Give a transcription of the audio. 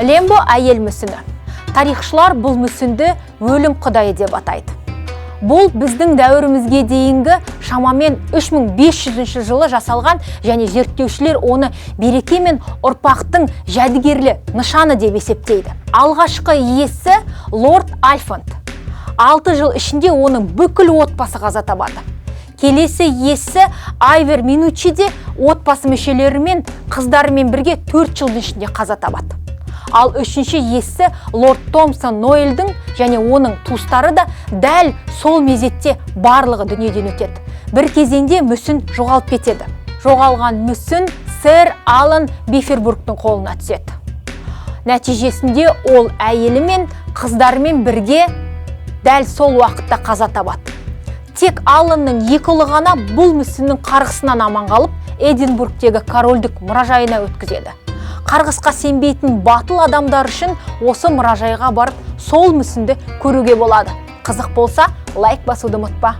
Лембо әйел мүсіні. Тарихшылар бұл мүсінді өлім құдайы деп атайды. Бұл біздің дәуірімізге дейінгі шамамен 3500 жылы жасалған және зерттеушілер оны береке мен ұрпақтың жәдігерлі нышаны деп есептейді. Алғашқы иесі Лорд Альфонт. 6 жыл ішінде оның бүкіл отбасы қаза табады. Келесі иесі Айвер Минуччи де отбасы мүшелерімен қыздарымен бірге 4 жылдың ішінде қаза табады. Ал үшінші иесі Лорд Томсон Нойлдің және оның туыстары да дәл сол мезетте барлығы дүниеден өтеді. Бір кезеңде мүсін жоғалып кетеді. Жоғалған мүсін сэр Алан Бифербургтың қолына түседі. Нәтижесінде ол әйелі мен қыздарымен бірге дәл сол уақытта қаза табады. Тек Аланның екі ұлы ғана бұл мүсіннің қарғысынан аман қалып, Эдинбургтегі корольдік мұражайына өткізеді. Қарғысқа сенбейтін батыл адамдар үшін осы мұражайға барып сол мүсінді көруге болады. Қызық болса, лайк басуды ұмытпа.